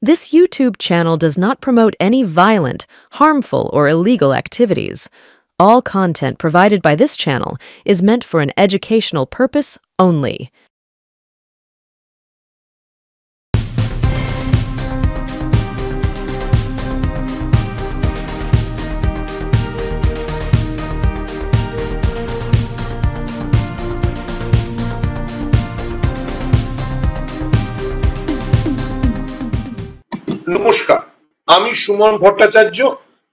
This YouTube channel does not promote any violent, harmful, or illegal activities. All content provided by this channel is meant for an educational purpose only. নমস্কার, আমি সুমন ভট্টাচার্য।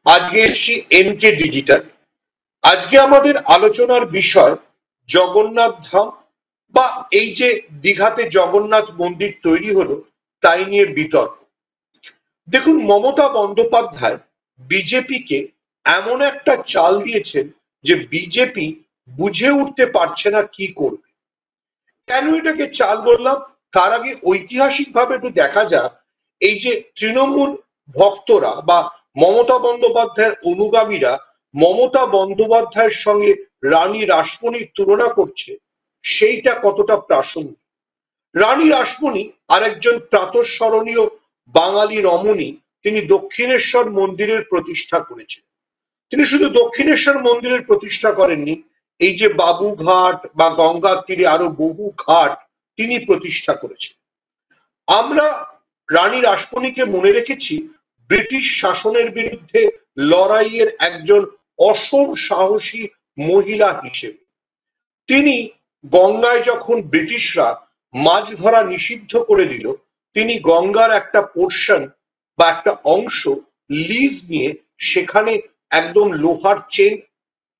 আজকে এসেছি NK digital. আজকে আমাদের আলোচনার বিষয় জগন্নাথ ধাম বা এই যে দীঘাতে জগন্নাথ মন্দির তৈরি হলো তাই নিয়ে বিতর্ক। দেখুন, মমতা বন্দ্যোপাধ্যায় বিজেপিকে এমন একটা চাল দিয়েছেন যে বিজেপি বুঝে উঠতে পারছে না কি করবে। কেন এটাকে চাল বললাম, তার আগে ঐতিহাসিকভাবে একটু দেখা যাক এই যে তৃণমূল ভক্তরা বা মমতা বন্দ্যোপাধ্যায়ের অনুগামীরা মমতা বন্দ্যোপাধ্যায়ের সঙ্গে রানী রাসমণির তুলনা করছে, সেইটা কতটা প্রাসঙ্গিক। রানী রাসমণি আরেকজন প্রাতঃস্মরণীয় বাঙালি রমণী। তিনি দক্ষিণেশ্বর মন্দিরের প্রতিষ্ঠা করেছেন। তিনি শুধু দক্ষিণেশ্বর মন্দিরের প্রতিষ্ঠা করেননি, এই যে বাবুঘাট বা গঙ্গার তীরে আরো বহু ঘাট তিনি প্রতিষ্ঠা করেছেন। আমরা রানী রাসমণিকে মনে রেখেছি ব্রিটিশ শাসনের বিরুদ্ধে লড়াইয়ের একজন অসম সাহসী মহিলা হিসেবে। তিনি গঙ্গায় যখন ব্রিটিশরা মাছ ধরা নিষিদ্ধ করে দিল, তিনি গঙ্গার একটা পোর্শন বা একটা অংশ লিজ নিয়ে সেখানে একদম লোহার চেন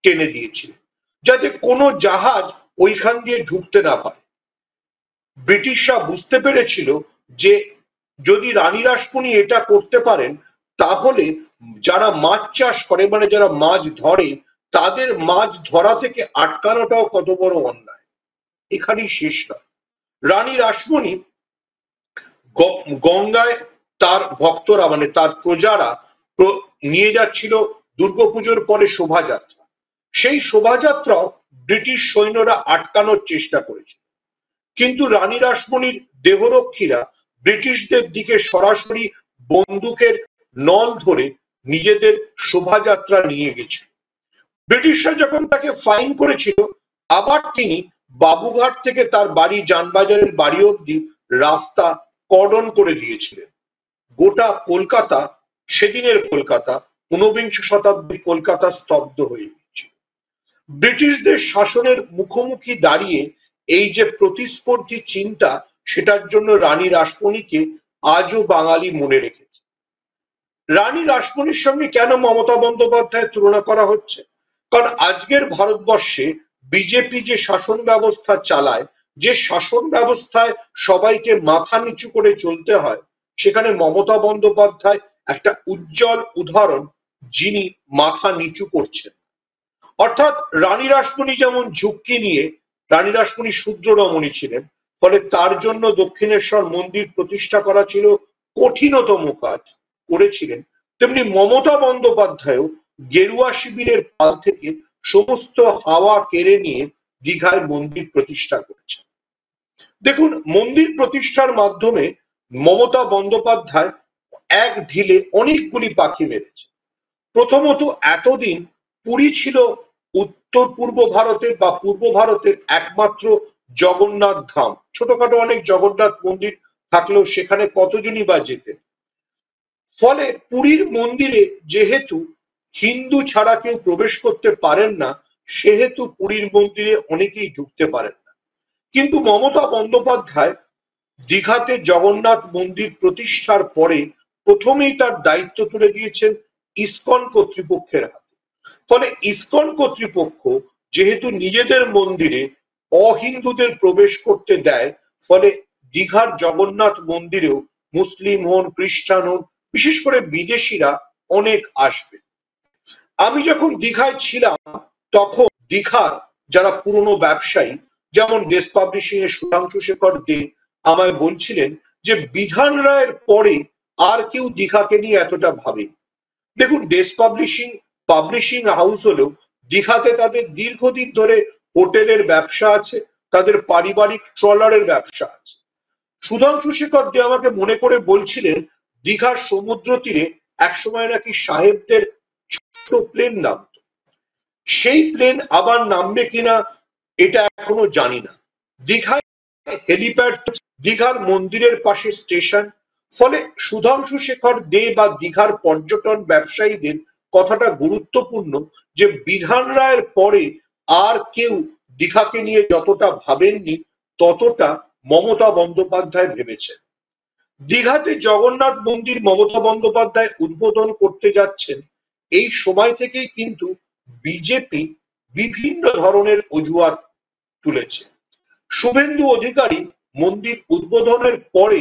টেনে দিয়েছিলেন, যাতে কোনো জাহাজ ওইখান দিয়ে ঢুকতে না পারে। ব্রিটিশরা বুঝতে পেরেছিল যে যদি রানী রাসমণি এটা করতে পারেন, তাহলে যারা মাছ চাষ করে, মানে যারা মাছ ধরে, তাদের মাছ ধরা থেকে আটকানোটাও কত বড় অন্যায়। এখানেই শেষ নয়। রানী রাসমণি গঙ্গায় তার ভক্তরা, মানে তার প্রজারা নিয়ে যাচ্ছিল দুর্গাপুজোর পরে শোভাযাত্রা। সেই শোভাযাত্রাও ব্রিটিশ সৈন্যরা আটকানোর চেষ্টা করেছিল, কিন্তু রানী রাসমণির দেহরক্ষীরা ব্রিটিশদের দিকে সরাসরি বন্দুকের নল ধরে নিজেদের শোভাযাত্রা নিয়ে গেছিল। ব্রিটিশরা যখন তাকে ফাইন করেছিল, আবার তিনি বাবুঘাট থেকে তার বাড়ি জানবাজারের বাড়ি অব্দি রাস্তা কর্ডন করে দিয়েছিলেন। গোটা কলকাতা, সেদিনের কলকাতা, ঊনবিংশ শতাব্দীর কলকাতা স্তব্ধ হয়ে গিয়েছিল। ব্রিটিশদের শাসনের মুখোমুখি দাঁড়িয়ে এই যে প্রতিস্পর্ধী চিন্তা, সেটার জন্য রানী রাসমণিকে আজও বাঙালি মনে রেখেছে। রানী রাসমণির সঙ্গে কেন মমতা বন্দ্যোপাধ্যায়ের তুলনা করা হচ্ছে? কারণ আজকের ভারতবর্ষে বিজেপি যে শাসন ব্যবস্থা চালায়, যে শাসন ব্যবস্থায় সবাইকে মাথা নিচু করে চলতে হয়, সেখানে মমতা বন্দ্যোপাধ্যায় একটা উজ্জ্বল উদাহরণ, যিনি মাথা নিচু করছেন। অর্থাৎ রানী রাসমণি যেমন ঝুঁকি নিয়ে, রানী রাসমণি শূদ্র রমণী ছিলেন, ফলে তার জন্য দক্ষিণেশ্বর মন্দির প্রতিষ্ঠা করা ছিল কঠিনতম কাজ, করেছিলেন। তেমনি মমতা বন্দ্যোপাধ্যায়ও গেরুয়া শিবিরের পাল থেকে সমস্ত হাওয়া কেড়ে নিয়ে দীঘায় মন্দির প্রতিষ্ঠা করেছেন। দেখুন, মন্দির প্রতিষ্ঠার মাধ্যমে মমতা বন্দ্যোপাধ্যায় এক ঢিলে অনেকগুলি পাখি মেরেছে। প্রথমত, এতদিন পুরী ছিল উত্তর পূর্ব ভারতের বা পূর্ব ভারতের একমাত্র জগন্নাথ ধাম। ছোটখাটো অনেক জগন্নাথ মন্দির থাকলেও সেখানে কতজনই বা যেতেন। ফলে পুরীর মন্দিরে যেহেতু হিন্দু ছাড়া কেউ প্রবেশ করতে পারেন না, সেহেতু পুরীর মন্দিরে অনেকেই ঢুকতে পারেন না। কিন্তু মমতা বন্দ্যোপাধ্যায় দীঘাতে জগন্নাথ মন্দির প্রতিষ্ঠার পরে প্রথমেই তার দায়িত্ব তুলে দিয়েছেন ইসকন কর্তৃপক্ষের হাতে। ফলে ইসকন কর্তৃপক্ষ যেহেতু নিজেদের মন্দিরে অহিন্দুদের প্রবেশ করতে দেয়, ফলে দীঘার জগন্নাথ মন্দিরেও মুসলিম হন, খ্রিস্টান হন, বিশেষ করে বিদেশিরা অনেক আসবে। আমি যখন দীঘায় ছিলাম, তখন দীঘার যারা পুরনো ব্যবসায়ী, যেমন দেশ পাবলিশিং এর সুধাংশু শেখর দে, আমায় বলছিলেন যে বিধান রায়ের পরে আর কেউ দীঘাকে নিয়ে এতটা ভাবেনি। দেখুন, দেশ পাবলিশিং হাউস হলেও দীঘাতে তাদের দীর্ঘদিন ধরে হোটেলের ব্যবসা আছে, তাদের পারিবারিক ট্রলারের ব্যবসা আছে। সুধাংশু শেখর দে আমাকে মনে করে বলছিলেন, দীঘার সমুদ্র তীরে একসময় নাকি সাহেবদের ছোট প্লেন নামতো। সেই প্লেন আবার নামবে কিনা এটা এখনো জানি না। দীঘায় হেলিপ্যাড, দীঘার মন্দিরের পাশে স্টেশন, ফলে সুধাংশু শেখর দে বা দীঘার পর্যটন ব্যবসায়ীদের কথাটা গুরুত্বপূর্ণ যে বিধান রায়ের পরে আর কেউ দীঘাকে নিয়ে যতটা ভাবেননি ততটা মমতা বন্দ্যোপাধ্যায় ভেবেছেন। দীঘাতে জগন্নাথ মন্দির মমতা বন্দ্যোপাধ্যায় উদ্বোধন করতে যাচ্ছেন, এই সময় থেকেই কিন্তু বিজেপি বিভিন্ন ধরনের অজুহাত তুলেছে। শুভেন্দু অধিকারী মন্দির উদ্বোধনের পরে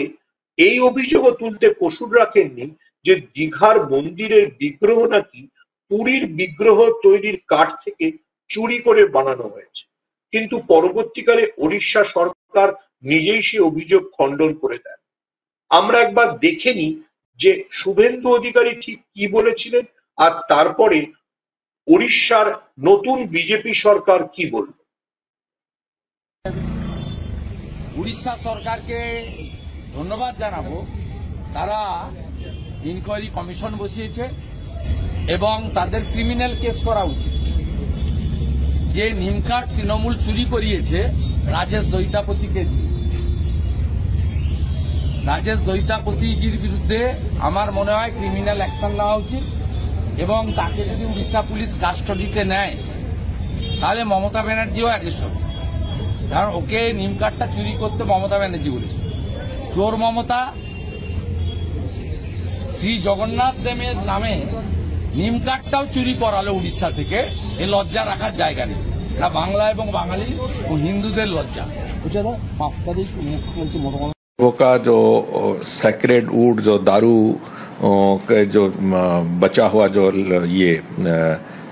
এই অভিযোগও তুলতে কসুর রাখেননি যে দীঘার মন্দিরের বিগ্রহ নাকি পুরীর বিগ্রহ তৈরির কাঠ থেকে চুরি করে বানানো হয়েছে। কিন্তু পরবর্তীকালে ওড়িশা সরকার নিজেই সে অভিযোগ খণ্ডন করে দেন। আমরা একবার দেখে নিই যে শুভেন্দু অধিকারী ঠিক কি বলেছিলেন আর তারপরে ওড়িশার নতুন বিজেপি সরকার কি বলল। উড়িষ্যা সরকারকে ধন্যবাদ জানাবো, তারা ইনকোয়ারি কমিশন বসিয়েছে এবং তাদের ক্রিমিনাল কেস করা উচিত। যে নিমকাঠ তৃণমূল চুরি করিয়েছে রাজেশ দৈতাপতিকে দিয়ে, রাজেশ দৈতাপতিজির বিরুদ্ধে আমার মনে হয় ক্রিমিনাল অ্যাকশন নেওয়া উচিত এবং তাকে যদি উড়িষ্যা পুলিশ কাস্টডিতে নেয় তাহলে মমতা ব্যানার্জিও অ্যারেস্ট হবে, কারণ ওকে নিমকাঠটা চুরি করতে মমতা ব্যানার্জি বলেছে। চোর মমতা শ্রী জগন্নাথ দেবের নামে নিমকাঠটাও চুরি করালো উড়িষ্যা থেকে, এ লজ্জা রাখার জায়গা নেই। এটা বাংলা এবং বাঙালি ও হিন্দুদের লজ্জা। 5 তারিখ মুখ্যমন্ত্রী মোটামুটি का जो सेक्रेड वुड जो दारू के जो बचा हुआ जो ये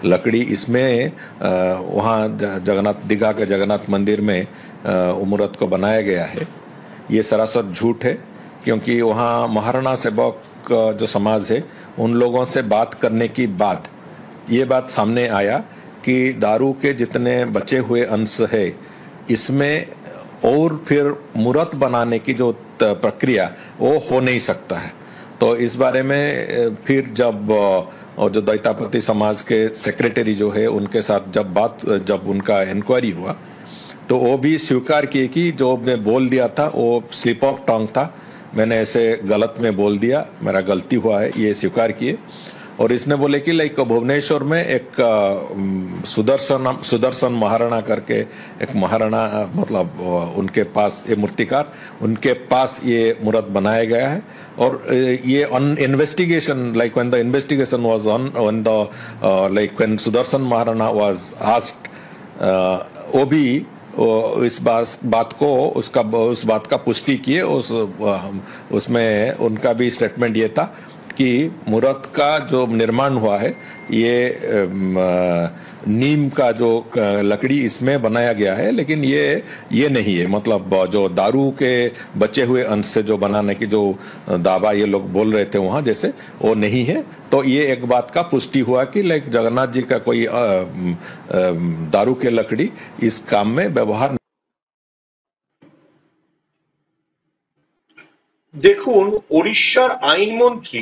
लकड़ी, इसमें वहाँ जगन्नाथ दीघा के जगन्नाथ मंदिर में मूर्त को बनाया गया है। ये सरासर झूठ है, क्योंकि वहाँ महाराणा सेवक जो समाज है उन लोगों से बात करने की बाद ये बात सामने आया कि दारू के जितने बचे हुए अंश है इसमें और फिर मूर्त बनाने की जो प्रक्रिया वो हो नहीं सकता है। तो इस बारे में फिर जब और जो दैतापति समाज के सेक्रेटरी जो है उनके साथ जब उनका इंक्वायरी हुआ तो वो भी स्वीकार किए कि जो मैं बोल दिया था वो स्लिप ऑफ टंग था, मैंने ऐसे गलत में बोल दिया, मेरा गलती हुआ है, ये स्वीकार किए। और इसने बोले कि लाइक भुवनेश्वर में एक सुदर्शन महाराणा करके एक महाराणा, मतलब उनके पास ये मूर्तिकार, उनके पास ये मूर्त बनाया गया है। और ये on investigation, like when the investigation was on, when Sudarshan Maharana was asked, वो भी इस उस बात का पुष्टि किए। उसमें उनका भी स्टेटमेंट ये था कि मूर्त का जो निर्माण हुआ है ये नीम का जो लकड़ी इसमें बनाया गया है, लेकिन ये नहीं है, मतलब जो दारू के बचे हुए अंश से जो बनाने की जो दावा ये लोग बोल रहे थे वहां जैसे, वो नहीं है। तो ये एक बात का पुष्टि हुआ कि लाइक जगन्नाथ जी का कोई दारू के लकड़ी इस काम में व्यवहार। দেখুন, ওড়িশার আইনমন্ত্রী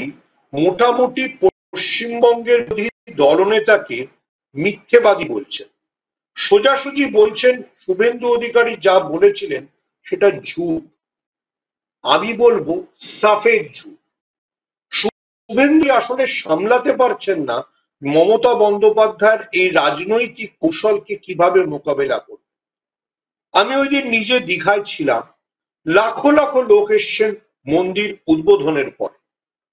মোটামুটি পশ্চিমবঙ্গের বিরোধী দলনেতাকে মিথ্যেবাদী বলছেন, সোজাসুজি বলছেন শুভেন্দু অধিকারী যা বলেছিলেন সেটা ঝুট। আমি বলবো সাফেদ ঝুট। শুভেন্দু আসলে সামলাতে পারছেন না মমতা বন্দ্যোপাধ্যায়ের এই রাজনৈতিক কৌশলকে কিভাবে মোকাবেলা করবে। আমি ওই দিন নিজে দীঘায় ছিলাম, লাখো লাখো লোক এসছেন মন্দির উদ্বোধনের পরে,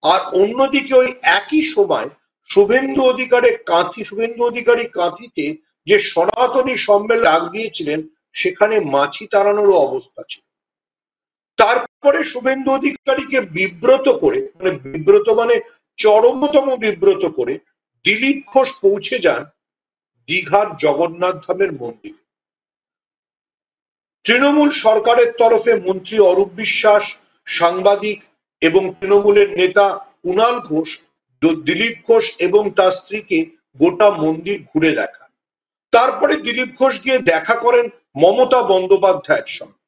আর অন্যদিকে ওই একই সময় শুভেন্দু অধিকারী কাঁথিতে যে সনাতনী সম্মেলন ডাক দিয়েছিলেন সেখানে মাছি তাড়ানোরও অবস্থা ছিল। তারপরে শুভেন্দু অধিকারীকে বিব্রত মানে চরমতম বিব্রত করে দিলীপ ঘোষ পৌঁছে যান দীঘার জগন্নাথ ধামের মন্দিরে। তৃণমূল সরকারের তরফে মন্ত্রী অরূপ বিশ্বাস, সাংবাদিক এবং তৃণমূলের নেতা কুণাল ঘোষ দিলীপ ঘোষ এবং তার স্ত্রীকে গোটা মন্দির ঘুরে দেখান। তারপরে দিলীপ ঘোষ গিয়ে দেখা করেন মমতা বন্দ্যোপাধ্যায়ের সঙ্গে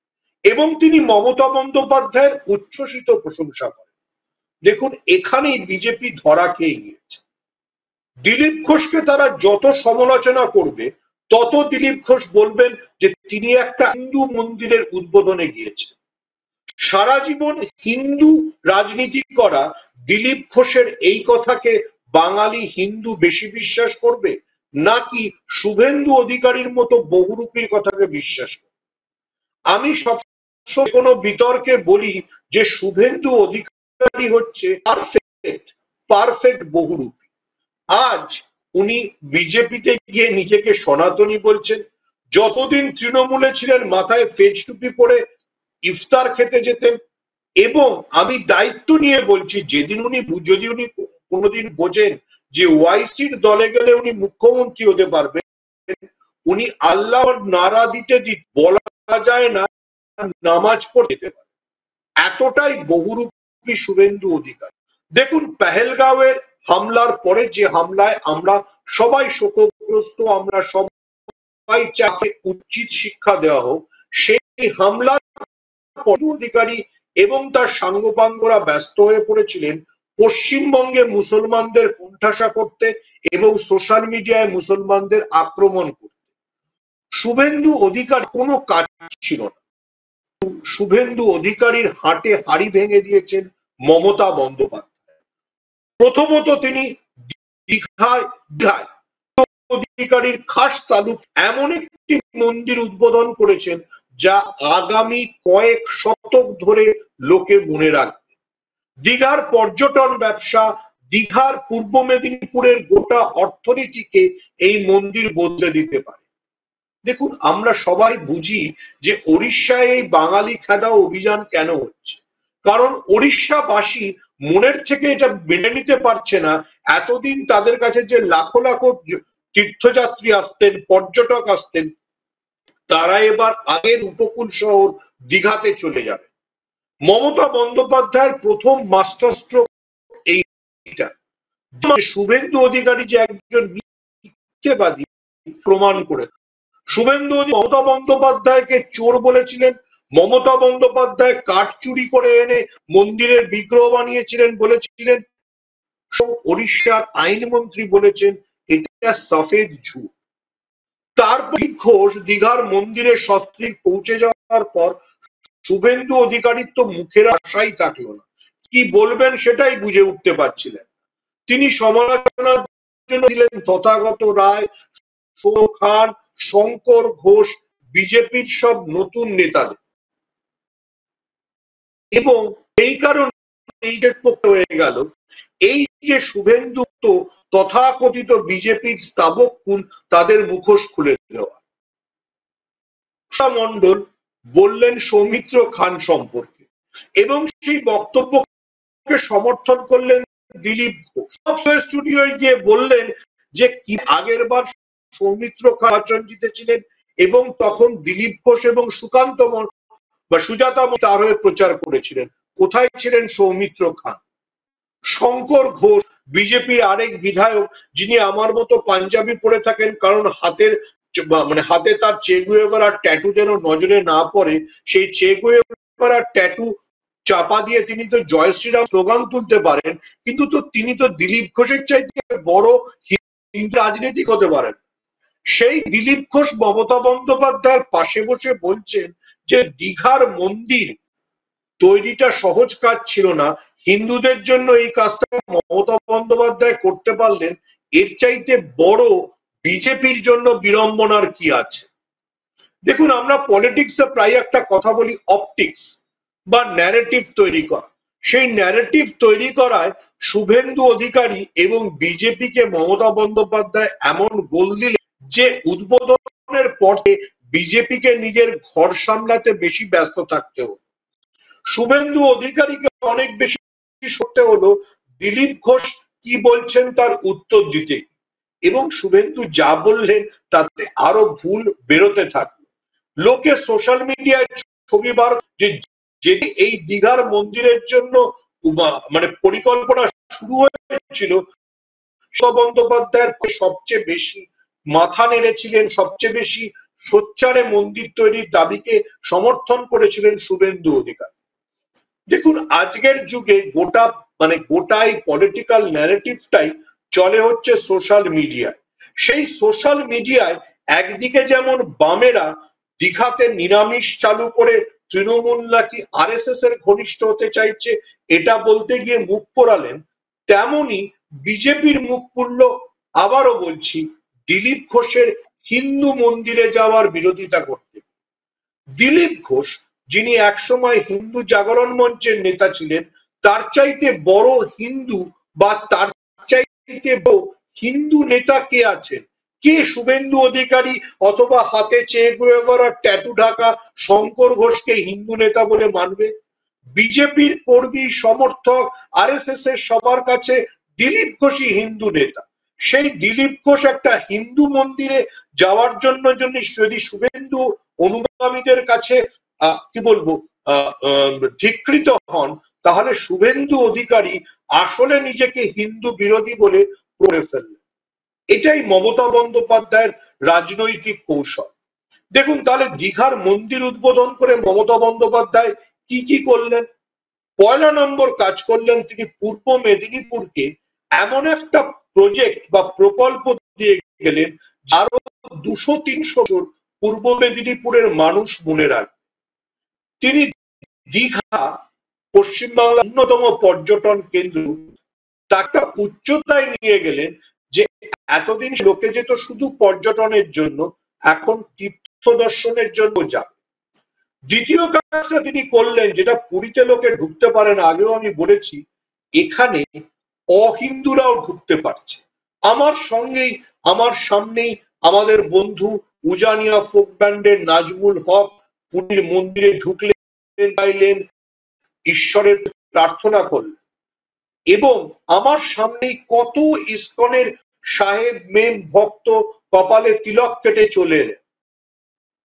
এবং তিনি মমতা বন্দ্যোপাধ্যায়ের উচ্ছ্বসিত প্রশংসা করেন। দেখুন এখানেই বিজেপি ধরা খেয়ে গিয়েছে। দিলীপ ঘোষকে তারা যত সমালোচনা করবে তত দিলীপ ঘোষ বলবেন যে তিনি একটা হিন্দু মন্দিরের উদ্বোধনে গিয়েছেন। সারা জীবন হিন্দু রাজনীতি করা দিলীপ ঘোষের এই কথাকে বাঙালি হিন্দু বেশি বিশ্বাস করবে নাকি শুভেন্দু অধিকারীর মতো বহুরূপীর কথাকে বিশ্বাস করবে? আমি সবসময় কোনো বিতর্কে বলি যে শুভেন্দু অধিকারী হচ্ছে পারফেক্ট বহুরূপী। আজ উনি বিজেপিতে গিয়ে নিজেকে সনাতনী বলছেন, যতদিন তৃণমূলে ছিলেন মাথায় ফেজ টুপি পরে ইফতার খেতে যেতেন, এবং আমি দায়িত্ব নিয়ে বলছি যেদিন যদি উনি কোনোদিন বোঝেন যে ওয়াইসির দলে গেলে উনি মুখ্যমন্ত্রী হতে পারবেন, উনি আল্লাহর নারা দিতে বলা যায় না নামাজ পড়তে পারে। এতটাই বহুরূপী শুভেন্দু অধিকারী। দেখুন পেহেলগাঁওয়ের হামলার পরে যে হামলায় আমরা সবাই শোকগ্রস্ত, আমরা সবাই চাকে উচিত শিক্ষা দেওয়া হোক, সেই হামলার অধিকারী এবং তার সাঙ্গপাঙ্গরা ব্যস্ত হয়ে পড়েছিলেন পশ্চিমবঙ্গে মুসলমানদের কোণঠাসা করতে এবং সোশ্যাল মিডিয়ায় মুসলমানদের আক্রমণ করতে। শুভেন্দু অধিকারী কোনো কাজ ছিল না। শুভেন্দু অধিকারীর হাটে হাড়ি ভেঙে দিয়েছেন মমতা বন্দ্যোপাধ্যায়। প্রথমত তিনি দীঘায় অধিকারীর খাস তালুক এমন একটি মন্দির উদ্বোধন করেছেন যা আগামী কয়েক শতক ধরে লোকে মনে রাখবে। দীঘার পর্যটন ব্যবসা, দীঘার পূর্ব মেদিনীপুরের গোটা অর্থনীতিকে এই মন্দির বদলে দিতে পারে। দেখুন আমরা সবাই বুঝি যে ওড়িশায় এই বাঙালি খেদা অভিযান কেন হচ্ছে, কারণ ওড়িশাবাসী মনের থেকে এটা মেনে নিতে পারছে না এতদিন তাদের কাছে যে লাখো লাখো তীর্থযাত্রী আসতেন, পর্যটক আসতেন, তারা এবার আগের উপকূল শহর দীঘাতে চলে যাবে। মমতা বন্দ্যোপাধ্যায়ের প্রথম মাস্টার স্ট্রোক এইটা। শুভেন্দু অধিকারী যে একজন মিথ্যেবাদী প্রমাণ করে। শুভেন্দু মমতা বন্দ্যোপাধ্যায়কে চোর বলেছিলেন, মমতা বন্দ্যোপাধ্যায় কাঠ চুরি করে এনে মন্দিরের বিগ্রহ বানিয়েছিলেন বলেছিলেন, ওড়িশার আইনমন্ত্রী বলেছেন এটা সফেদ ঝুট। তারপর ঘোষ দীঘার মন্দিরে সস্ত্রীক পৌঁছে যাওয়ার পর শুভেন্দু অধিকারীর তো মুখের আশাই থাকলো না, কি বলবেন সেটাই বুঝে উঠতে পারছিলেন। তিনি সমালোচনার জন্য দিলেন তথাগত রায়, সৌরভ খান, শঙ্কর ঘোষ, বিজেপির সব নতুন নেতাদের, এবং এই কারণে এইটার পক্ষে হয়ে গেল এই যে শুভেন্দু তথাকথিত বিজেপির স্থাবক কুল তাদের মুখোশ খুলে দেওয়া। মন্ডল বললেন সৌমিত্র খান সম্পর্কে এবং সেই বক্তব্যকে সমর্থন করলেন দিলীপ ঘোষ। স্টুডিওয় গিয়ে বললেন যে কি আগের বার সৌমিত্র খান নির্বাচন জিতেছিলেন এবং তখন দিলীপ ঘোষ এবং সুজাতা তার হয়ে প্রচার করেছিলেন, কোথায় ছিলেন সৌমিত্র খান? শঙ্কর ঘোষ বিজেপির আরেক বিধায়ক, যিনি আমার মতো পাঞ্জাবি পরে থাকেন কারণ হাতে তার চে গুয়েভারার ট্যাটু যেন নজরে না পড়ে, সেই চে গুয়েভারার ট্যাটু চাপা দিয়ে তিনি তো জয় শ্রীরাম স্লোগান তুলতে পারেন, কিন্তু তিনি তো দিলীপ ঘোষের চাইতে বড় হিন্দু রাজনীতিক হতে পারেন। সেই দিলীপ ঘোষ মমতা বন্দ্যোপাধ্যায়ের পাশে বসে বলছেন যে দীঘার মন্দির তৈরিটা সহজ কাজ ছিল না, হিন্দুদের জন্য এই কাজটা মমতা বন্দ্যোপাধ্যায় করতে পারলেন, এর চাইতে বড় বিজেপির জন্য বিড়ম্বনার কি আছে? দেখুন আমরা পলিটিক্সে প্রায় একটা কথা বলি অপটিক্স বা ন্যারেটিভ তৈরি করা। সেই ন্যারেটিভ তৈরি করায় শুভেন্দু অধিকারী এবং বিজেপিকে মমতা বন্দ্যোপাধ্যায় এমন গোল দিলেন যে উদ্বোধনের পরে বিজেপিকে নিজের ঘর সামলাতে বেশি ব্যস্ত থাকতে হলো, শুভেন্দু অধিকারীকে অনেক বেশি সরতে হলো দিলীপ ঘোষ কি বলছেন তার উত্তর দিতে, এবং শুভেন্দু যা বললেন তাতে আরো ভুল বেরোতে থাকলো। লোকে সোশ্যাল মিডিয়ায় ছবি বার যে এই দীঘার মন্দিরের জন্য পরিকল্পনা শুরু হয়েছিল, বন্দ্যোপাধ্যায়ের সবচেয়ে বেশি মাথা নেড়েছিলেন, সবচেয়ে বেশি সোচ্চারে মন্দির তৈরির দাবিকে সমর্থন করেছিলেন শুভেন্দু অধিকারী। দেখুন আজকের যুগে গোটা মানে গোটাই পলিটিক্যাল ন্যারেটিভটাই চলে হচ্ছে সোশ্যাল মিডিয়ায়। সেই সোশ্যাল মিডিয়ায় একদিকে যেমন বামেরা দীঘাতে নিরামিষ চালু করে তৃণমূল নাকি আরএসএস এর ঘনিষ্ঠ হতে চাইছে এটা বলতে গিয়ে মুখ পোড়ালেন, তেমনি বিজেপির মুখ পুড়ল আবারও বলছি দিলীপ ঘোষের হিন্দু মন্দিরে যাওয়ার বিরোধিতা করতে। দিলীপ ঘোষ যিনি একসময় হিন্দু জাগরণ মঞ্চের নেতা ছিলেন, তার চাইতে বড় হিন্দু বা তার চাইতে বড় হিন্দু নেতা কে আছেন? কে শুভেন্দু অধিকারী অথবা হাতে চে গুয়েভারা ট্যাটু ঢাকা শঙ্কর ঘোষকে হিন্দু নেতা বলে মানবে? বিজেপির কর্মী সমর্থক আরএসএস এর সবার কাছে দিলীপ ঘোষই হিন্দু নেতা। সেই দিলীপ ঘোষ একটা হিন্দু মন্দিরে যাওয়ার জন্য যদি শুভেন্দু অনুগামীদের কাছে কি বলবো ধিকৃত হন, তাহলে শুভেন্দু অধিকারী আসলে নিজেকে হিন্দু বিরোধী বলে করে ফেললেন। এটাই মমতা বন্দ্যোপাধ্যায়ের রাজনৈতিক কৌশল। দেখুন তাহলে দীঘার মন্দির উদ্বোধন করে মমতা বন্দ্যোপাধ্যায় কি কি করলেন। পয়লা নম্বর কাজ করলেন, তিনি পূর্ব মেদিনীপুরকে এমন একটা প্রজেক্ট বা প্রকল্প দিয়ে গেলেন যারও 200-300 বছর পূর্ব মেদিনীপুরের মানুষ মনে রাখবে। তিনি দীঘা পশ্চিমবাংলার অন্যতম পর্যটন কেন্দ্র তাকে উচ্চতায় নিয়ে গেলেন যে এতদিন লোকে যেত শুধু পর্যটনের জন্য, এখন তীর্থ দর্শনের জন্য যাবে। দ্বিতীয় কাজটা তিনি করলেন যেটা পুরীতে লোকে ঢুকতে পারে না, আগেও আমি বলেছি, এখানে অহিন্দুরাও ঢুকতে পারছে। আমার সঙ্গেই আমার সামনেই আমাদের বন্ধু উজানিয়া ফোক ব্যান্ডের নাজমুল হক পুরীর মন্দিরে ঢুকলেন, গাইলেন, ঈশ্বরের প্রার্থনা করলেন, এবং আমার সামনেই কত ইসকনের সাহেব মেম ভক্ত কপালে তিলক কেটে চলে এলেন।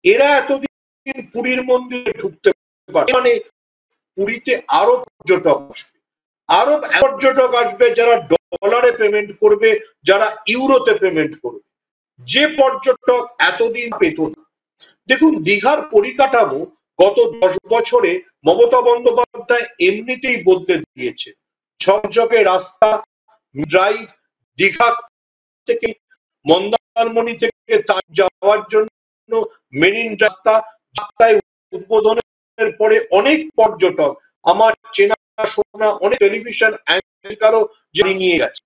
এরা এতদিন পুরীর মন্দিরে ঢুকতে পারে, মানে পুরীতে আরো পর্যটক আসবে, আরো পর্যটক আসবে যারা ডলারে পেমেন্ট করবে, যারা ইউরোতে পেমেন্ট করবে, যে পর্যটক এতদিন পেত না। দেখুন দীঘার পরিকাঠামো গত 10 বছরে মমতা বন্দ্যোপাধ্যায় এমনিতেই বদলে দিয়েছে। ঝকঝকে রাস্তা, ড্রাইভ, দীঘা থেকে মন্দারমণি থেকে তার যাওয়ার জন্য মেরিন রাস্তায় উদ্বোধনের পরে অনেক পর্যটক, আমার চেনা শোনা অনেক টেলিভিশন অ্যাঙ্কারও নিয়ে গেছে।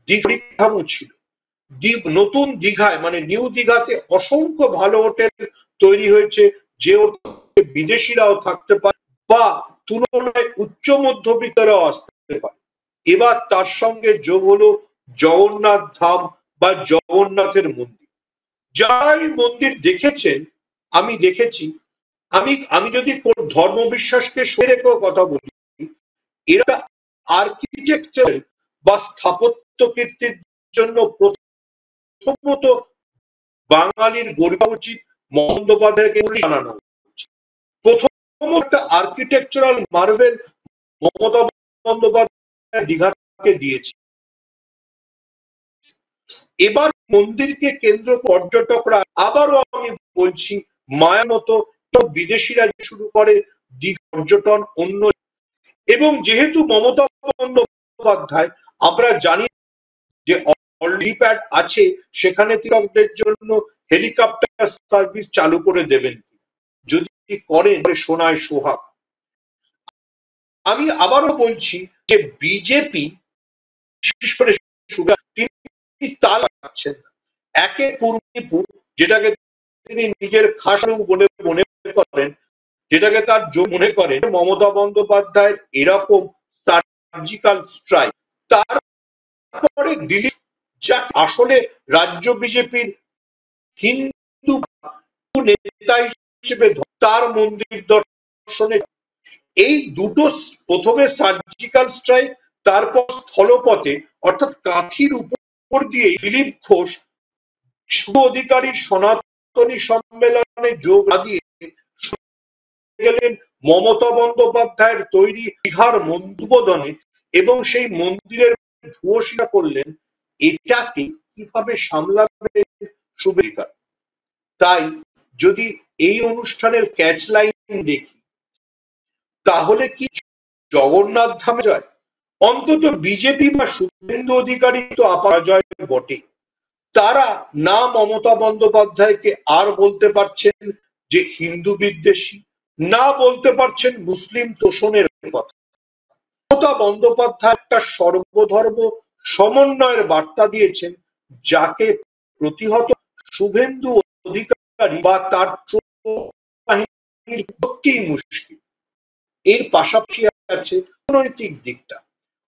দীঘা ছিল নতুন দীঘায়, মানে নিউ দীঘাতে অসংখ্য ভালো হোটেল তৈরি হয়েছে, যে বিদেশিরাও থাকতে পারে বা তুলনায় উচ্চ মধ্যবিত্তরাও আসতে পারে। এবার তার সঙ্গে যোগ হলো জগন্নাথ ধাম বা জগন্নাথের মন্দির। যারা এই মন্দির দেখেছেন, আমি দেখেছি, আমি যদি কোন ধর্ম বিশ্বাসকে সরে রেখেও কথা বলি, এরা আর্কিটেকচার বা স্থাপত্য কীর্তির জন্য প্রথমত বাঙালির গর্ব উচিত, বন্দ্যোপাধ্যায়কে জানানো উচিত। প্রথম একটা আর্কিটেকচারাল মার্ভেল মমতা বন্দ্যোপাধ্যায় দীঘাকে দিয়েছে। এবার মন্দিরকে কেন্দ্র পর্যটকরা, আবারও আমি বলছি, মায়ার মতো বিদেশিরা শুরু করে দীঘা পর্যটন অন্য। এবং যেহেতু মমতা বন্দ্যোপাধ্যায়, আমরা জানি যে হেলিপ্যাড আছে, সেখানে তীর্থকদের জন্য হেলিকপ্টার সার্ভিস চালু করে দেবেন, যদি করেন সোনায় সোহাগ। আমি আবারও বলছি যে বিজেপি বিশেষ করে তিনি তাল পাচ্ছেন না। একে পূর্বীপুর, যেটাকে তিনি নিজের খাস বলে মনে করেন, যেটাকে তার মনে করেন মমতা বন্দ্যোপাধ্যায়ের এরকম সার্জিক্যাল স্ট্রাইক, তারপরে দিলীপ, যা আসলে রাজ্য বিজেপির হিন্দু নেতা হিসেবে তার মন্দির দর্শনে, এই দুটো, প্রথমে সার্জিক্যাল স্ট্রাইক, তারপর স্থলপথে অর্থাৎ কাঁথির উপর দিয়ে দিলীপ ঘোষ শুভ অধিকারীর সনাতনী সম্মেলনে যোগ না দিয়ে গেলেন মমতা বন্দ্যোপাধ্যায়ের তৈরি দীঘার মন্দিবোধনে, এবং সেই মন্দিরের ভূয়সী করলেন। এটাকে কিভাবে সামলাবে শুভেচ্ছা? তাই যদি এই অনুষ্ঠানের ক্যাচ লাইন দেখি, তাহলে কি জগন্নাথ ধামে জয়, অন্তত বিজেপি বা শুভেন্দু অধিকারী তো অপরাজয় বটে। তারা না মমতা বন্দ্যোপাধ্যায়কে আর বলতে পারছেন যে হিন্দু বিদ্বেষী, না বলতে পারছেন মুসলিম তোষণের কথা। মমতা বন্দ্যোপাধ্যায় একটা সর্বধর্ম সমন্বয়ের বার্তা দিয়েছেন, যাকে প্রতিহত শুভেন্দু অধিকারী বা তার বাহিনীর সত্যিই মুশকিল। এর পাশাপাশি আছে রাজনৈতিক দিকটা,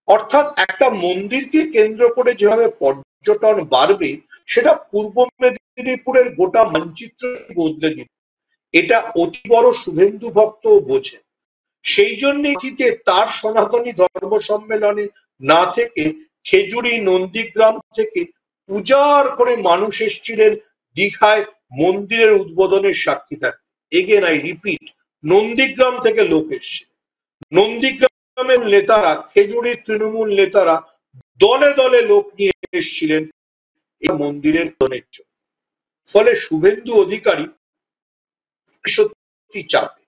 অর্থাৎ একটা মন্দিরকে কেন্দ্র করে যেভাবে পর্যটন বাড়বে, সেটা পূর্ব মেদিনীপুরের গোটা মানচিত্র বদলে দিবে। এটা অতি বড় শুভেন্দু ভক্ত বোঝেন। সেই জন্যই তার সনাতনী ধর্ম সম্মেলনে না থেকে খেজুরি নন্দীগ্রাম থেকে পূজার করে মানুষ এসেছিলেন দীঘায় মন্দিরের উদ্বোধনের সাক্ষী থাকতে। এগেন আই রিপিট, নন্দীগ্রাম থেকে লোক এসছে। নন্দীগ্রামের নেতারা, খেজুরির তৃণমূল নেতারা দলে দলে লোক নিয়ে এসেছিলেন এই মন্দিরের উদ্বোধনের জন্য। ফলে শুভেন্দু অধিকারী সত্যি চাপে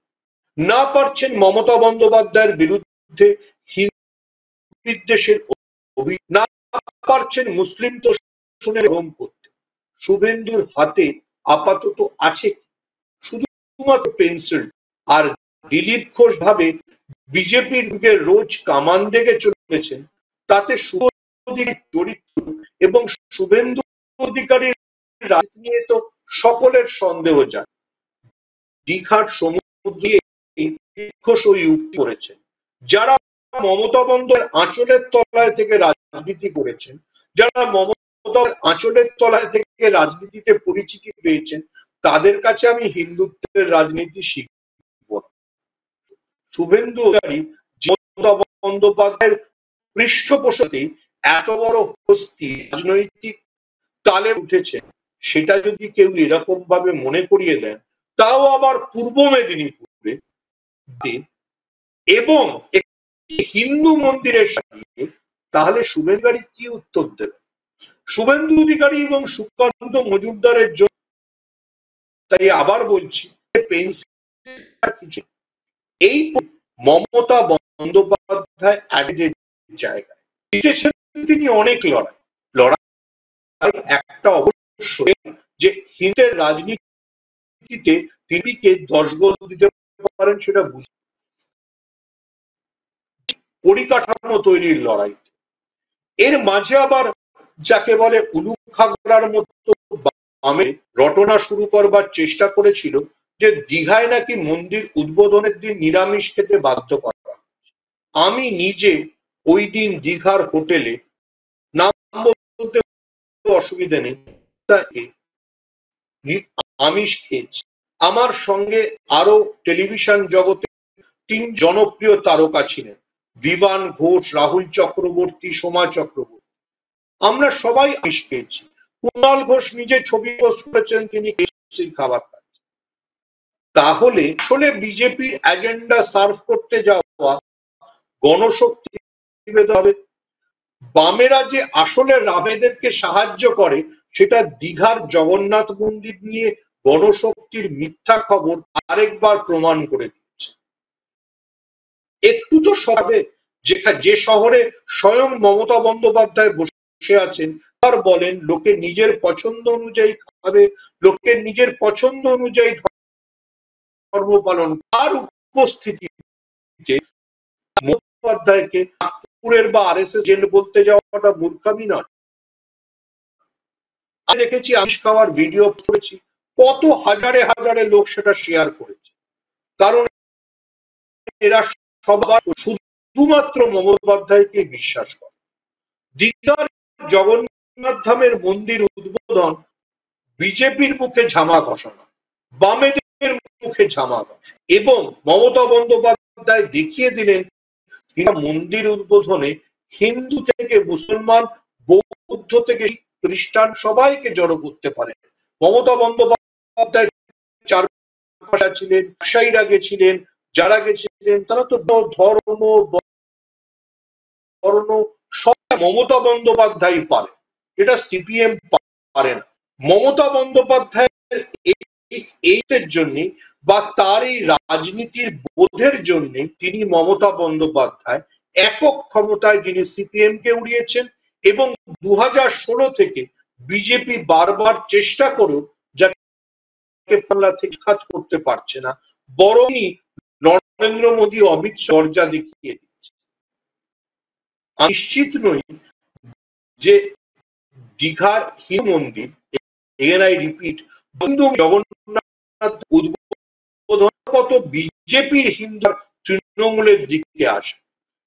না পারছেন মমতা বন্দ্যোপাধ্যায়ের বিরুদ্ধে হিন্দু বিদ্বেষের না পারছেন মুসলিম তোষণের রোম করতে। শুভেন্দুর হাতে আপাতত আছে শুধুমাত্র পেন্সিল। আর দিলীপ ঘোষ ভাবে বিজেপির দিকে রোজ কামান দেখে চলেছেন, তাতে চরিত্র এবং শুভেন্দু অধিকারীর রাজনীতি নিয়ে তো সকলের সন্দেহ যায়। দীঘার সমুদ্রে ঘোষ ওই উক্তি করেছেন, যারা মমতা বন্দ্যোপাধ্যায়ের আঁচলের তলায় থেকে রাজনীতি করেছেন, যারা মমতার আঁচলের তলায় থেকে রাজনীতিতে পরিচিতি পেয়েছেন, তাদের কাছে আমি হিন্দুত্বের রাজনীতি শিখব না। শুভেন্দু অধিকারী মমতা বন্দ্যোপাধ্যায়ের পৃষ্ঠপোষকতায় এত বড় হস্তি রাজনৈতিক তালে উঠেছে, সেটা যদি কেউ এরকম ভাবে মনে করিয়ে দেন, তাও আবার পূর্ব মেদিনীপুরে এবং হিন্দু মন্দিরের সাথে, তাহলে শুভেন্দু অধিকারী কি উত্তর দেবে? শুভেন্দু অধিকারী এবং সুকান্ত মজুমদারের জন্য তাই আবার বলছি, কিছু এই মমতা বন্দ্যোপাধ্যায় জায়গায় তিনি অনেক লড়াই একটা অবশ্যই যে হিন্দের রাজনীতিতে তিনি কে 10 গোল দিতে পারেন সেটা বুঝি। পরিকাঠামো তৈরির লড়াই, এর মাঝে আবার যাকে বলে উলুখাগড়ার মতো বামে রটনা শুরু করবার চেষ্টা করেছিল যে দীঘায় নাকি মন্দির উদ্বোধনের দিন নিরামিষ খেতে বাধ্য করা। আমি নিজে ওই দিন দীঘার হোটেলে, নাম বলতে অসুবিধা নেই, আমিষ খেয়েছি। আমার সঙ্গে আরো টেলিভিশন জগতে 3 জনপ্রিয় তারকা ছিলেন, বিভান ঘোষ, রাহুল চক্রবর্তী, সোমা চক্রবর্তী। আমরা সবাই আমিষ খেয়েছি। কুণাল ঘোষ নিজে ছবি পোস্ট করেছেন তিনি খাবার খাচ্ছেন। তাহলে আসলে বিজেপির এজেন্ডা সার্ভ করতে যাওয়া গণশক্তি হবে। বামেরা যে আসলে রামেদেরকে সাহায্য করে, সেটা দীঘার জগন্নাথ মন্দির নিয়ে গণশক্তির মিথ্যা খবর আরেকবার প্রমাণ করে দিচ্ছে। একটু তো সবে যে শহরে স্বয়ং মমতা বন্দ্যোপাধ্যায় বসে আছেন, আর বলেন লোকে নিজের পছন্দ অনুযায়ী খাবে, লোকের নিজের পছন্দ অনুযায়ী ধর্ম পালন, তার উপস্থিতিতে মুখোপাধ্যায়কে নাগপুরের বা আরএসএস এজেন্ট বলতে যাওয়াটা মূর্খামি নয়। আমি দেখেছি, আমিষ খাওয়ার ভিডিও করেছি, কত হাজারে হাজারে লোক সেটা শেয়ার করেছে, কারণ এরা সবার শুধুমাত্র মমতা বন্দ্যোপাধ্যায়কে বিশ্বাস করে। দীঘার জগন্নাথ ধামের মন্দির উদ্বোধন বিজেপির মুখে ঝামা ঘষানো, বামেদের মুখে ঝামা ঘষা, এবং মমতা বন্দ্যোপাধ্যায় দেখিয়ে দিলেন তিনি মন্দির উদ্বোধনে হিন্দু থেকে মুসলমান, বৌদ্ধ থেকে খ্রিস্টান সবাইকে জড়ো করতে পারেন। মমতা বন্দ্যোপাধ্যায় চারপাশে ছিলেন, ব্যবসায়ীরা গেছিলেন, যারা গেছিলেন তারা তো ধর্ম বর্ণ সব মমতা বন্দ্যোপাধ্যায় পারে, এটা সিপিএম পারে না। মমতা বন্দ্যোপাধ্যায়ের এইটার জন্য বা তার এই রাজনীতির বোধের জন্য তিনি মমতা বন্দ্যোপাধ্যায় একক ক্ষমতায় যিনি সিপিএম কে উড়িয়েছেন এবং 2016 থেকে বিজেপি বারবার চেষ্টা করেও যাকে বাংলা থেকে খাত করতে পারছে না, বরংই নরেন্দ্র মোদী অমিত শাহ দরজা দেখিয়ে দিচ্ছে। আমি নিশ্চিত নই যে দীঘার হিন্দু মন্দির, এগেন আই রিপিট, বন্ধু জগন্নাথ উদ্বোধন কত বিজেপির হিন্দু তৃণমূলের দিকে আসে।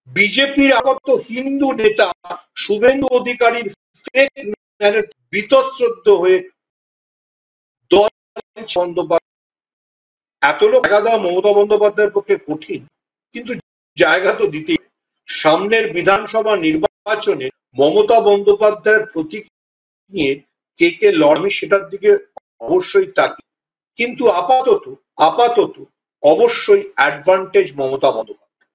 বিজেপির আগত হিন্দু নেতা শুভেন্দু অধিকারীর ফেক বীতশ্রদ্ধ হয়ে দল বন্দ্যোপাধ্যায়, এত লোক জায়গা দেওয়া মমতা বন্দ্যোপাধ্যায়ের পক্ষে কঠিন, কিন্তু জায়গা তো দিতেই। সামনের বিধানসভা নির্বাচনে মমতা বন্দ্যোপাধ্যায়ের প্রতীক নিয়ে কে লড়বে সেটার দিকে অবশ্যই তাকি, কিন্তু আপাতত অবশ্যই অ্যাডভান্টেজ মমতা বন্দ্যোপাধ্যায়।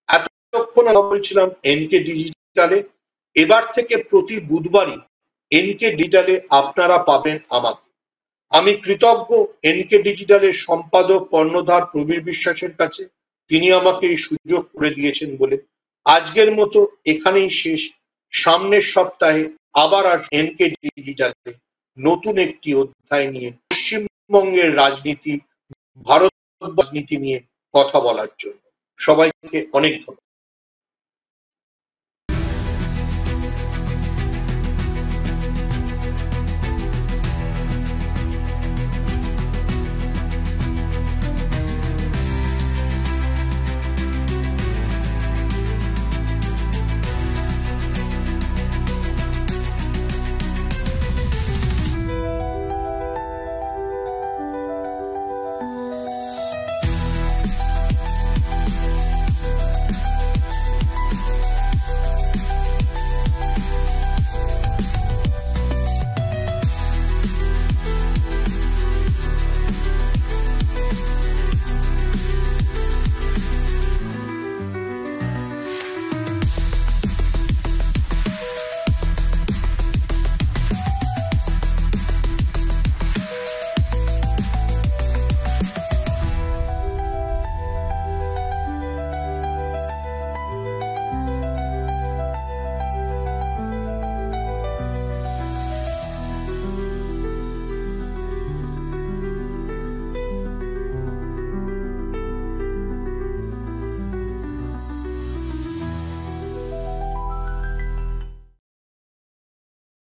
এতক্ষণ আমরা বলছিলাম এনকে ডিজিটালে, এবার থেকে প্রতি বুধবারই এনকে ডিজিটালে আপনারা পাবেন আমাকে। আমি কৃতজ্ঞ এনকে ডিজিটালের সম্পাদক কর্ণধার প্রবীর বিশ্বাসের কাছে, তিনি আমাকে এই সুযোগ করে দিয়েছেন বলে। আজকের মতো এখানেই শেষ। সামনের সপ্তাহে আবার এনকে ডিজিটালে নতুন একটি অধ্যায় নিয়ে পশ্চিমবঙ্গের রাজনীতি, ভারত রাজনীতি নিয়ে কথা বলার জন্য। সবাইকে অনেক ধন্যবাদ।